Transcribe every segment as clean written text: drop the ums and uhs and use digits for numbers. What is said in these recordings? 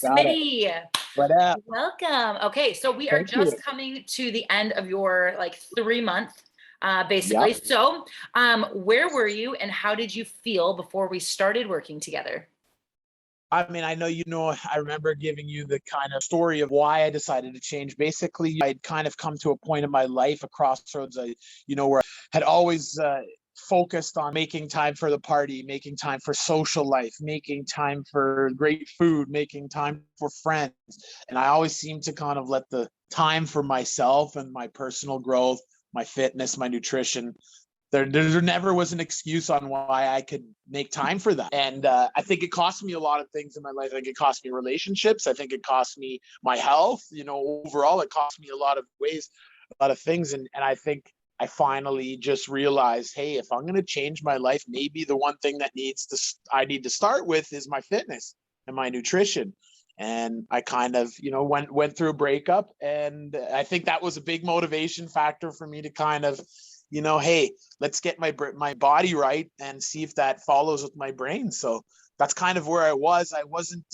Got it. Smitty. What up? Welcome. Okay, so we are Thank you. just coming to the end of your like 3 month, basically. Yep. So, where were you and how did you feel before we started working together? I mean, I know I remember giving you the kind of story of why I decided to change. Basically, I'd kind of come to a point in my life, a crossroads, where I had always focused on making time for the party, making time for social life, making time for great food, making time for friends. And I always seemed to kind of let the time for myself and my personal growth, my fitness, my nutrition, there never was an excuse on why I could make time for that. And I think it cost me a lot of things in my life. I think it cost me relationships. I think it cost me my health. Overall, it cost me a lot of ways, a lot of things. And I think I finally just realized, hey, if I'm going to change my life, maybe the one thing that I need to start with is my fitness and my nutrition. And I kind of, went through a breakup, and I think that was a big motivation factor for me to kind of, hey, let's get my body right and see if that follows with my brain. So that's kind of where I was. I wasn't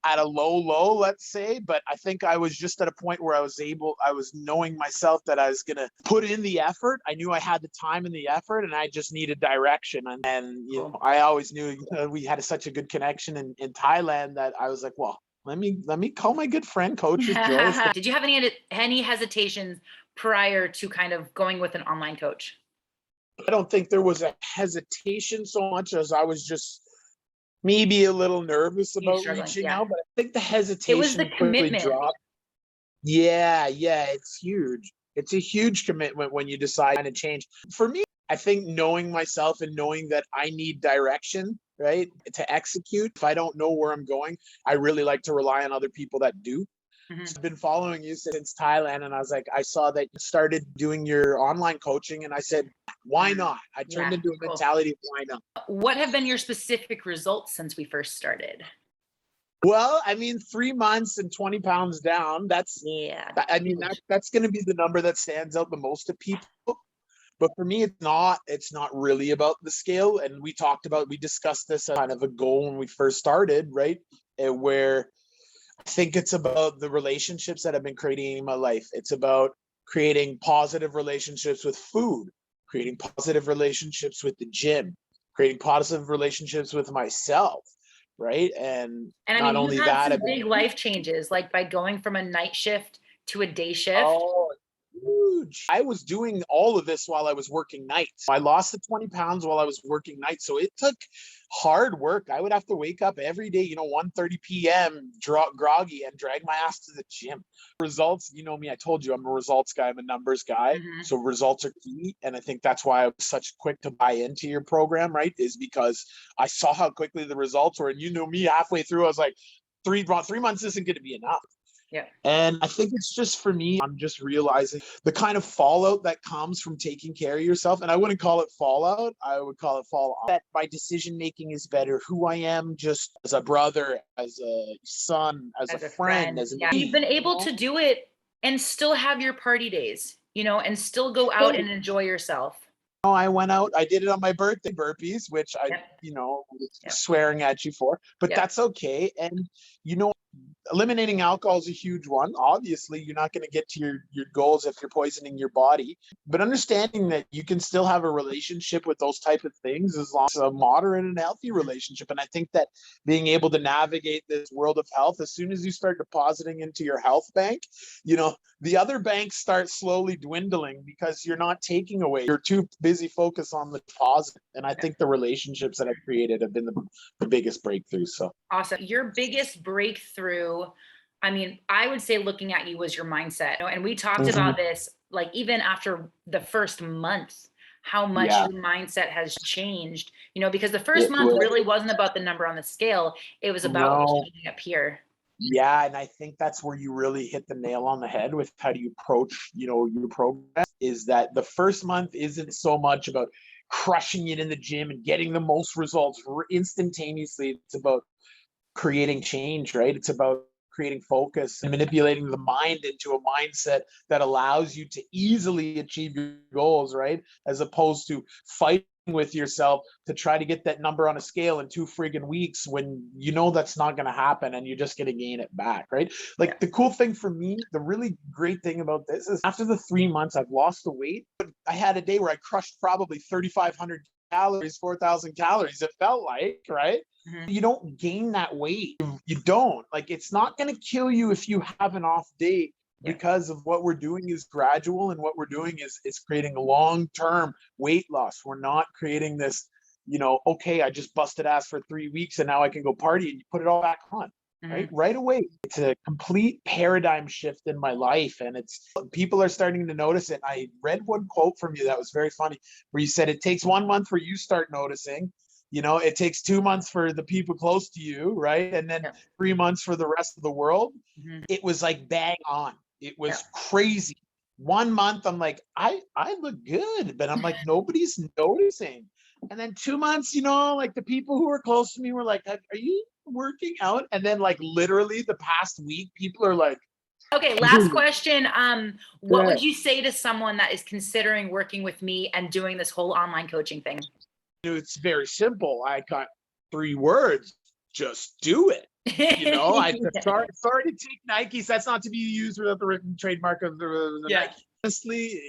at a low, let's say, but I think I was just at a point where I was knowing myself that I was going to put in the effort. I knew I had the time and the effort, and I just needed direction. And I always knew we had such a good connection in Thailand that I was like, well, let me call my good friend, Coach Joyce. Did you have any hesitations prior to kind of going with an online coach? I don't think there was a hesitation so much as I was just maybe a little nervous about reaching out, but I think the hesitation quickly dropped. Yeah, it's huge. It's a huge commitment when you decide to change. For me, I think knowing myself and knowing that I need direction, right, to execute. If I don't know where I'm going, I really like to rely on other people that do. I've been following you since Thailand, and I saw that you started doing your online coaching, and I said, why not? I turned into a mentality of why not? What have been your specific results since we first started? Well, I mean, 3 months and 20 pounds down, that's going to be the number that stands out the most to people. But for me, it's not really about the scale. And we discussed this as kind of a goal when we first started, right? Where I think it's about the relationships that I've been creating in my life. It's about creating positive relationships with food, creating positive relationships with the gym, creating positive relationships with myself, right? And I not mean, only you've had that, some big life changes, like by going from a night shift to a day shift. oh, huge. I was doing all of this while I was working nights. I lost the 20 pounds while I was working nights. So it took hard work. I would have to wake up every day, 1:30 p.m., groggy, and drag my ass to the gym. Results, you know me, I told you I'm a results guy, I'm a numbers guy. So results are key. And I think that's why I was such quick to buy into your program, right? Is because I saw how quickly the results were. And you know me, halfway through, I was like, 3 months isn't going to be enough. Yeah. And I think it's just, for me, I'm just realizing the kind of fallout that comes from taking care of yourself. And I wouldn't call it fallout. I would call it fallout. That my decision making is better. Who I am just as a brother, as a son, as a friend, as a You've been able to do it and still have your party days, and still go out and enjoy yourself. I went out, I did it on my birthday, burpees, which I, swearing at you for, but that's okay. And, eliminating alcohol is a huge one. Obviously, you're not going to get to your goals if you're poisoning your body, but understanding that you can still have a relationship with those type of things is also a moderate and healthy relationship. And I think that being able to navigate this world of health, as soon as you start depositing into your health bank, the other banks start slowly dwindling because you're not taking away. You're too busy focused on the deposit. And I think the relationships that I've created have been the biggest breakthrough. So awesome. Your biggest breakthrough, I mean, I would say looking at you was your mindset. And we talked about this, like even after the first month, how much your mindset has changed, because the first month really wasn't about the number on the scale. It was about changing up here. Yeah, and I think that's where you really hit the nail on the head with how do you approach, your progress, is that the first month isn't so much about crushing it in the gym and getting the most results instantaneously. It's about creating change, right? It's about creating focus and manipulating the mind into a mindset that allows you to easily achieve your goals, right? As opposed to fighting with yourself to try to get that number on a scale in 2 friggin' weeks when you know that's not going to happen and you're just going to gain it back, right? Like the cool thing for me, the really great thing about this is after the 3 months I've lost the weight, but I had a day where I crushed probably 3,500 calories, 4,000 calories, it felt like, right? You don't gain that weight. You don't. Like, it's not going to kill you if you have an off day, because of what we're doing is gradual, and what we're doing is creating a long-term weight loss. We're not creating this, okay, I just busted ass for 3 weeks and now I can go party, and you put it all back on. Right away. It's a complete paradigm shift in my life, and people are starting to notice it. I read one quote from you that was very funny, where you said it takes 1 month for you start noticing, it takes 2 months for the people close to you, right? And then 3 months for the rest of the world. It was like bang on. It was crazy. 1 month, I'm like, I look good, but I'm like, nobody's noticing. And then 2 months, like the people who were close to me were like, are you working out? And then like literally the past week, people are like, okay, last question. What would you say to someone that is considering working with me and doing this whole online coaching thing? It's very simple. I got 3 words: just do it. Sorry to take Nikes. That's not to be used without the written trademark of the Nike. Honestly,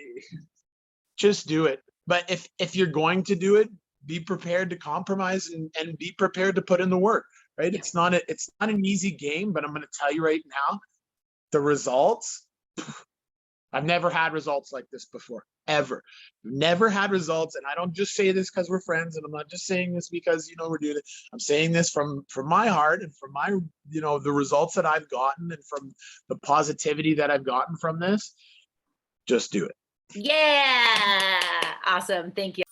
just do it. But if you're going to do it, be prepared to compromise and be prepared to put in the work, right? It's not an easy game, but I'm going to tell you right now, the results, I've never had results like this before, ever. Never had results. And I don't just say this because we're friends, and I'm not just saying this because, we're doing it. I'm saying this from my heart, and from my, the results that I've gotten, and from the positivity that I've gotten from this. Just do it. Yeah. Awesome. Thank you.